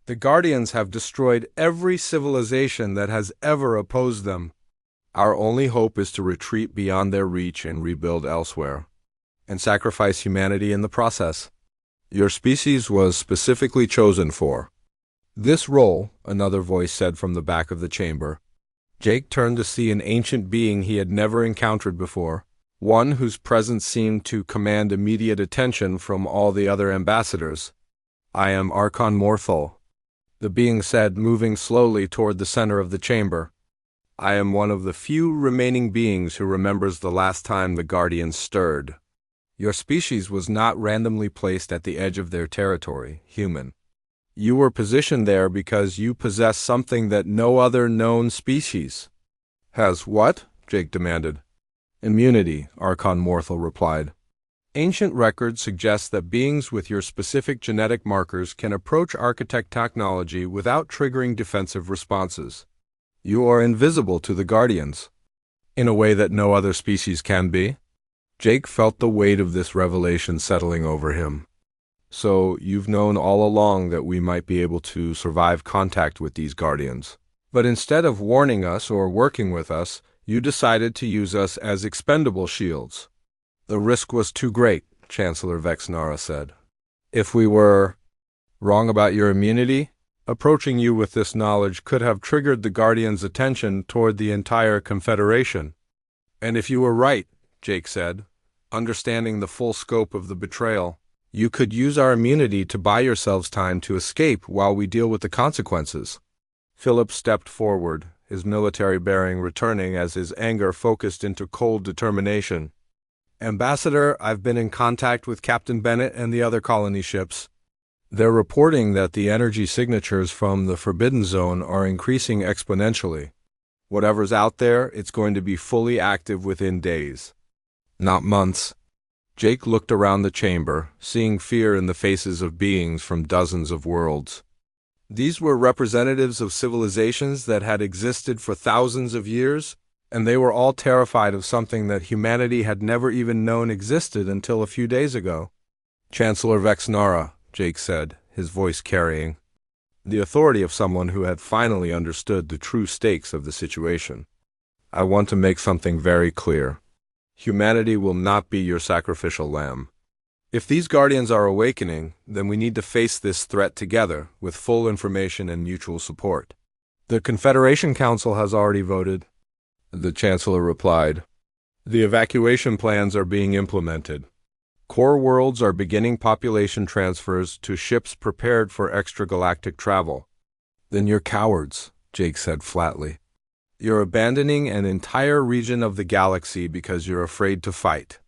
The Guardians have destroyed every civilization that has ever opposed them. Our only hope is to retreat beyond their reach and rebuild elsewhere, and sacrifice humanity in the process. Your species was specifically chosen for this role," another voice said from the back of the chamber. Jake turned to see an ancient being he had never encountered before, one whose presence seemed to command immediate attention from all the other ambassadors. "I am Archon Morthal," the being said, moving slowly toward the center of the chamber. "I am one of the few remaining beings who remembers the last time the Guardians stirred. Your species was not randomly placed at the edge of their territory, human. You were positioned there because you possess something that no other known species." "Has what?" Jake demanded. "Immunity," Archon Morthal replied. "Ancient records suggest that beings with your specific genetic markers can approach architect technology without triggering defensive responses. You are invisible to the Guardians, in a way that no other species can be." Jake felt the weight of this revelation settling over him. "So you've known all along that we might be able to survive contact with these Guardians. But instead of warning us or working with us, you decided to use us as expendable shields." "The risk was too great," Chancellor Vexnara said. "If we were wrong about your immunity, approaching you with this knowledge could have triggered the Guardians' attention toward the entire Confederation." "And if you were right," Jake said, understanding the full scope of the betrayal, "you could use our immunity to buy yourselves time to escape while we deal with the consequences." Philip stepped forward, his military bearing returning as his anger focused into cold determination. "Ambassador, I've been in contact with Captain Bennett and the other colony ships. They're reporting that the energy signatures from the Forbidden Zone are increasing exponentially. Whatever's out there, it's going to be fully active within days, not months." Jake looked around the chamber, seeing fear in the faces of beings from dozens of worlds. These were representatives of civilizations that had existed for thousands of years, and they were all terrified of something that humanity had never even known existed until a few days ago. "Chancellor Vexnara," Jake said, his voice carrying the authority of someone who had finally understood the true stakes of the situation, "I want to make something very clear. Humanity will not be your sacrificial lamb. If these Guardians are awakening, then we need to face this threat together, with full information and mutual support." "The Confederation Council has already voted," the Chancellor replied. "The evacuation plans are being implemented. Core worlds are beginning population transfers to ships prepared for extragalactic travel." "Then you're cowards," Jake said flatly. "You're abandoning an entire region of the galaxy because you're afraid to fight."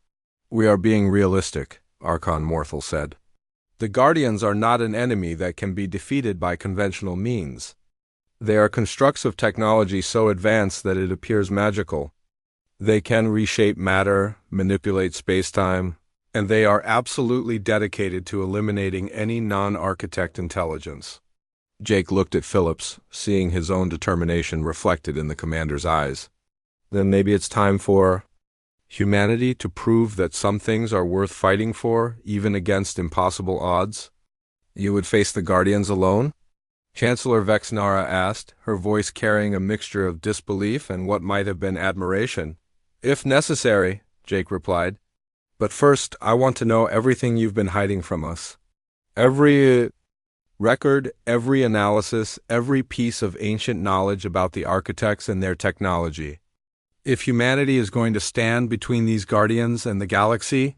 "We are being realistic," Archon Morthal said. "The Guardians are not an enemy that can be defeated by conventional means. They are constructs of technology so advanced that it appears magical. They can reshape matter, manipulate spacetime, and they are absolutely dedicated to eliminating any non-architect intelligence. Jake looked at Phillips, seeing his own determination reflected in the commander's eyes. Then maybe it's time for humanity to prove that some things are worth fighting for, even against impossible odds? You would face the Guardians alone? Chancellor Vexnara asked, her voice carrying a mixture of disbelief and what might have been admiration. If necessary, Jake replied. But first, I want to know everything you've been hiding from us. Every record, every analysis, every piece of ancient knowledge about the architects and their technology. If humanity is going to stand between these guardians and the galaxy,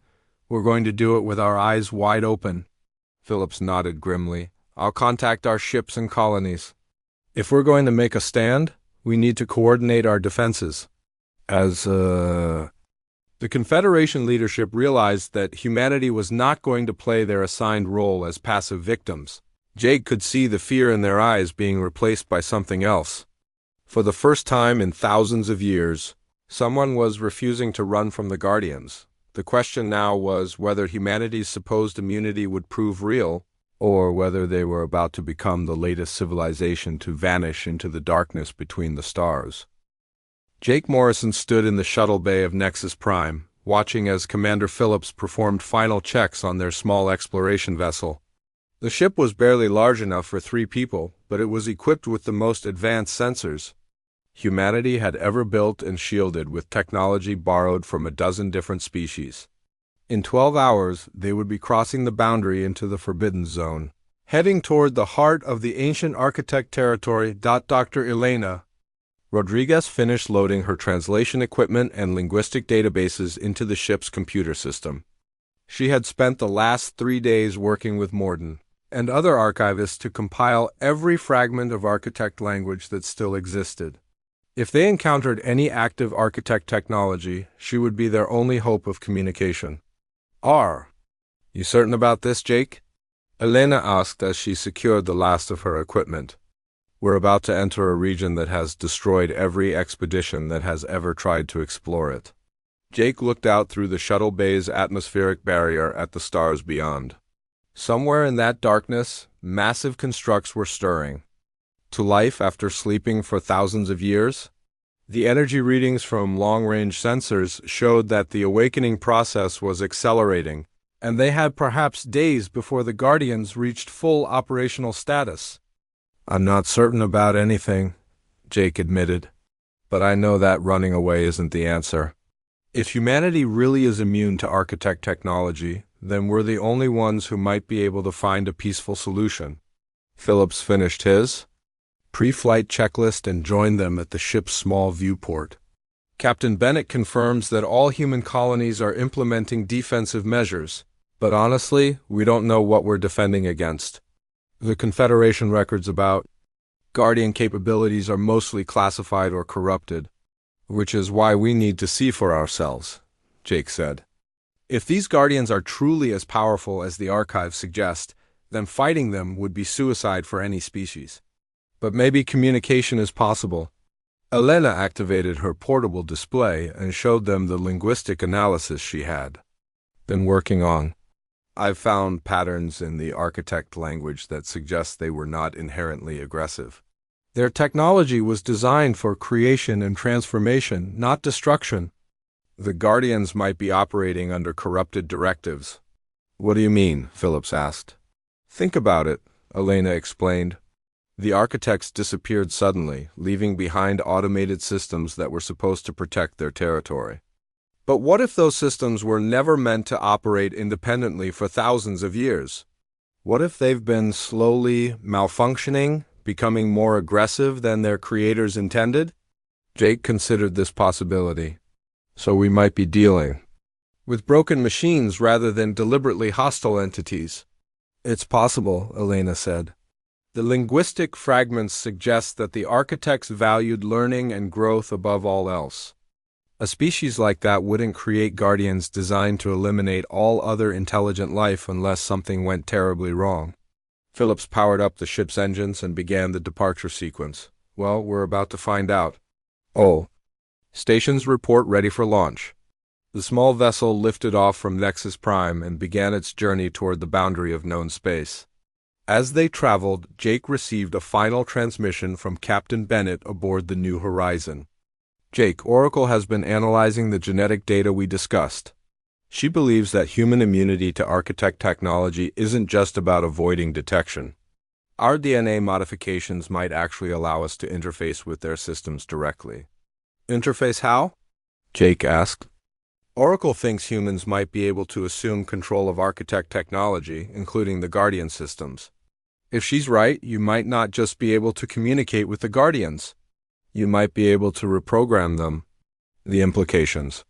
we're going to do it with our eyes wide open. Phillips nodded grimly. I'll contact our ships and colonies. If we're going to make a stand, we need to coordinate our defenses. The Confederation leadership realized that humanity was not going to play their assigned role as passive victims. Jake could see the fear in their eyes being replaced by something else. For the first time in thousands of years, someone was refusing to run from the Guardians. The question now was whether humanity's supposed immunity would prove real, or whether they were about to become the latest civilization to vanish into the darkness between the stars. Jake Morrison stood in the shuttle bay of Nexus Prime, watching as Commander Phillips performed final checks on their small exploration vessel. The ship was barely large enough for 3 people, but it was equipped with the most advanced sensors humanity had ever built and shielded with technology borrowed from a dozen different species. In 12 hours, they would be crossing the boundary into the Forbidden Zone, heading toward the heart of the ancient architect territory. Dr. Elena Rodriguez finished loading her translation equipment and linguistic databases into the ship's computer system. She had spent the last 3 days working with Morden and other archivists to compile every fragment of architect language that still existed. If they encountered any active architect technology, she would be their only hope of communication. You certain about this, Jake? Elena asked as she secured the last of her equipment. We're about to enter a region that has destroyed every expedition that has ever tried to explore it. Jake looked out through the shuttle bay's atmospheric barrier at the stars beyond. Somewhere in that darkness, massive constructs were stirring. To life after sleeping for thousands of years? The energy readings from long-range sensors showed that the awakening process was accelerating, and they had perhaps days before the Guardians reached full operational status. I'm not certain about anything, Jake admitted, but I know that running away isn't the answer. If humanity really is immune to architect technology, then we're the only ones who might be able to find a peaceful solution. Phillips finished his pre-flight checklist and joined them at the ship's small viewport. Captain Bennett confirms that all human colonies are implementing defensive measures, but honestly, we don't know what we're defending against. The Confederation records about Guardian capabilities are mostly classified or corrupted, which is why we need to see for ourselves, Jake said. If these Guardians are truly as powerful as the archives suggest, then fighting them would be suicide for any species. But maybe communication is possible. Elena activated her portable display and showed them the linguistic analysis she had been working on. I've found patterns in the architect language that suggest they were not inherently aggressive. Their technology was designed for creation and transformation, not destruction. The Guardians might be operating under corrupted directives. What do you mean? Phillips asked. Think about it, Elena explained. The architects disappeared suddenly, leaving behind automated systems that were supposed to protect their territory. But what if those systems were never meant to operate independently for thousands of years? What if they've been slowly malfunctioning, becoming more aggressive than their creators intended? Jake considered this possibility. So we might be dealing with broken machines rather than deliberately hostile entities. It's possible, Elena said. The linguistic fragments suggest that the architects valued learning and growth above all else. A species like that wouldn't create Guardians designed to eliminate all other intelligent life unless something went terribly wrong. Phillips powered up the ship's engines and began the departure sequence. Well, we're about to find out. Oh, Stations report ready for launch. The small vessel lifted off from Nexus Prime and began its journey toward the boundary of known space. As they traveled, Jake received a final transmission from Captain Bennett aboard the New Horizon. Jake, Oracle has been analyzing the genetic data we discussed. She believes that human immunity to architect technology isn't just about avoiding detection. Our DNA modifications might actually allow us to interface with their systems directly. Interface how? Jake asked. Oracle thinks humans might be able to assume control of architect technology, including the Guardian systems. If she's right, you might not just be able to communicate with the Guardians. You might be able to reprogram them. The implications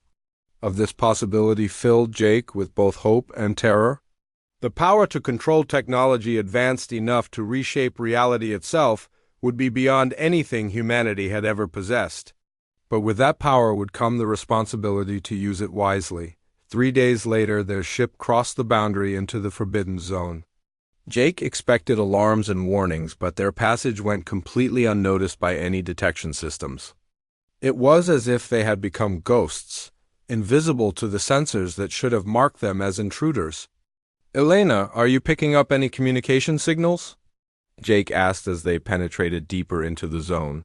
of this possibility filled Jake with both hope and terror. The power to control technology advanced enough to reshape reality itself would be beyond anything humanity had ever possessed. But with that power would come the responsibility to use it wisely. 3 days later, their ship crossed the boundary into the Forbidden Zone. Jake expected alarms and warnings, but their passage went completely unnoticed by any detection systems. It was as if they had become ghosts, invisible to the sensors that should have marked them as intruders. Elena, are you picking up any communication signals? Jake asked as they penetrated deeper into the zone.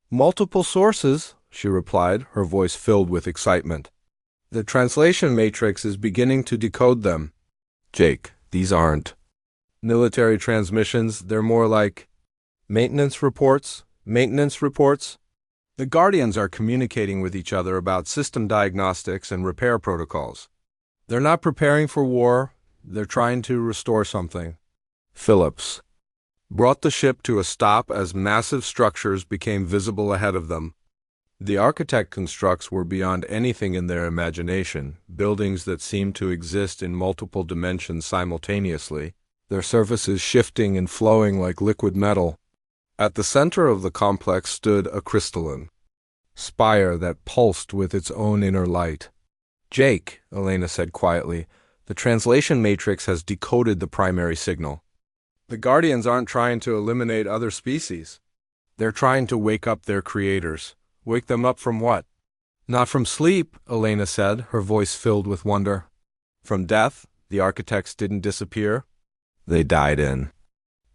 Multiple sources, she replied, her voice filled with excitement. The translation matrix is beginning to decode them. Jake, these aren't military transmissions, they're more like maintenance reports. The Guardians are communicating with each other about system diagnostics and repair protocols. They're not preparing for war, they're trying to restore something. Phillips brought the ship to a stop as massive structures became visible ahead of them. The architect constructs were beyond anything in their imagination, buildings that seemed to exist in multiple dimensions simultaneously, their surfaces shifting and flowing like liquid metal. At the center of the complex stood a crystalline spire that pulsed with its own inner light. Jake, Elena said quietly, the translation matrix has decoded the primary signal. The Guardians aren't trying to eliminate other species. They're trying to wake up their creators. Wake them up from what? Not from sleep, Elena said, her voice filled with wonder. From death, the architects didn't disappear. They died in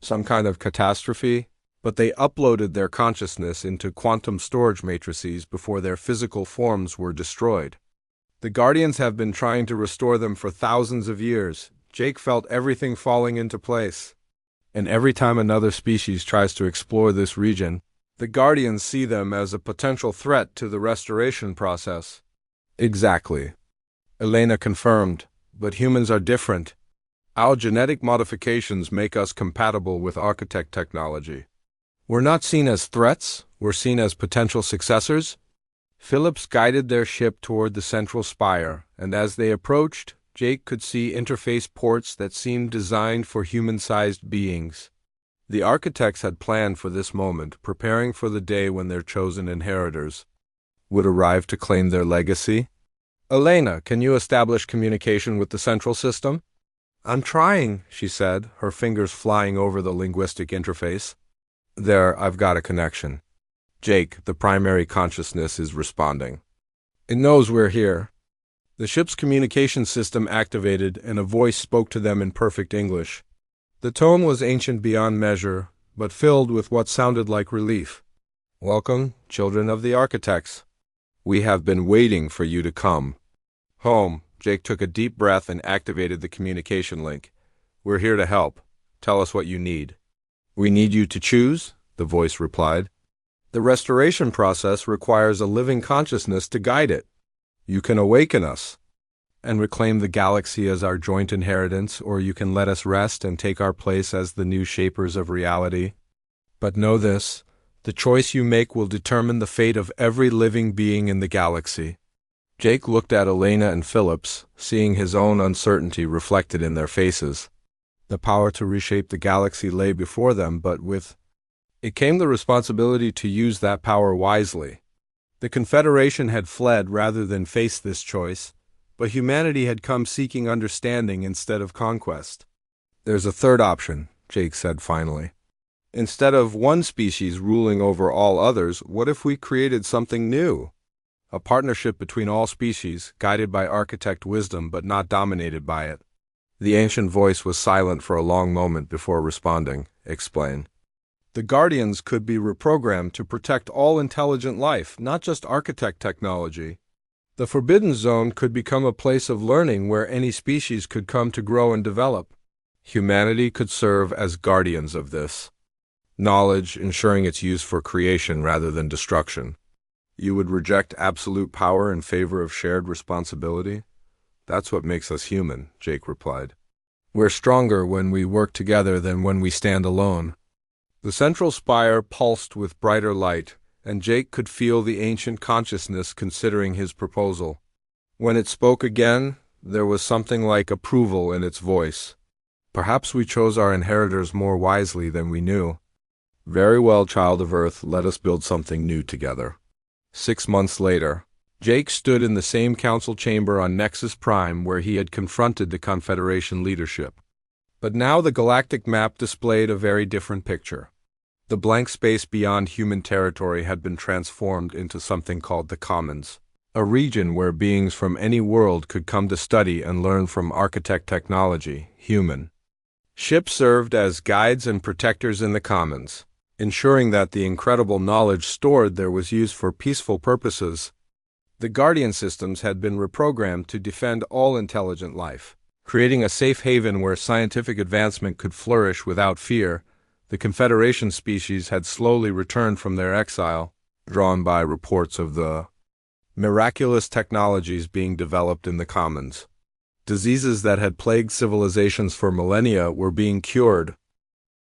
some kind of catastrophe, but they uploaded their consciousness into quantum storage matrices before their physical forms were destroyed. The Guardians have been trying to restore them for thousands of years. Jake felt everything falling into place. And every time another species tries to explore this region, the Guardians see them as a potential threat to the restoration process. Exactly. Elena confirmed, but humans are different. Our genetic modifications make us compatible with architect technology. We're not seen as threats, we're seen as potential successors. Phillips guided their ship toward the central spire, and as they approached, Jake could see interface ports that seemed designed for human-sized beings. The architects had planned for this moment, preparing for the day when their chosen inheritors would arrive to claim their legacy. Elena, can you establish communication with the central system? I'm trying, she said, her fingers flying over the linguistic interface. There, I've got a connection. Jake, the primary consciousness, is responding. It knows we're here. The ship's communication system activated, and a voice spoke to them in perfect English. The tone was ancient beyond measure, but filled with what sounded like relief. Welcome, children of the architects. We have been waiting for you to come. Home. Jake took a deep breath and activated the communication link. We're here to help. Tell us what you need. We need you to choose, the voice replied. The restoration process requires a living consciousness to guide it. You can awaken us and reclaim the galaxy as our joint inheritance, or you can let us rest and take our place as the new shapers of reality. But know this, the choice you make will determine the fate of every living being in the galaxy. Jake looked at Elena and Phillips, seeing his own uncertainty reflected in their faces. The power to reshape the galaxy lay before them, but with it came the responsibility to use that power wisely. The Confederation had fled rather than face this choice, but humanity had come seeking understanding instead of conquest. There's a third option, Jake said finally. Instead of one species ruling over all others, what if we created something new? a partnership between all species, guided by architect wisdom but not dominated by it. The ancient voice was silent for a long moment before responding. Explain. The Guardians could be reprogrammed to protect all intelligent life, not just architect technology. The Forbidden Zone could become a place of learning where any species could come to grow and develop. Humanity could serve as guardians of this knowledge, ensuring its use for creation rather than destruction. You would reject absolute power in favor of shared responsibility? That's what makes us human, Jake replied. We're stronger when we work together than when we stand alone. The central spire pulsed with brighter light, and Jake could feel the ancient consciousness considering his proposal. When it spoke again, there was something like approval in its voice. Perhaps we chose our inheritors more wisely than we knew. Very well, child of Earth, let us build something new together. 6 months later, Jake stood in the same council chamber on Nexus Prime where he had confronted the Confederation leadership. But now the galactic map displayed a very different picture. The blank space beyond human territory had been transformed into something called the Commons, a region where beings from any world could come to study and learn from architect technology, human. Ships served as guides and protectors in the Commons, ensuring that the incredible knowledge stored there was used for peaceful purposes. The Guardian systems had been reprogrammed to defend all intelligent life, creating a safe haven where scientific advancement could flourish without fear. The Confederation species had slowly returned from their exile, drawn by reports of the miraculous technologies being developed in the Commons. Diseases that had plagued civilizations for millennia were being cured,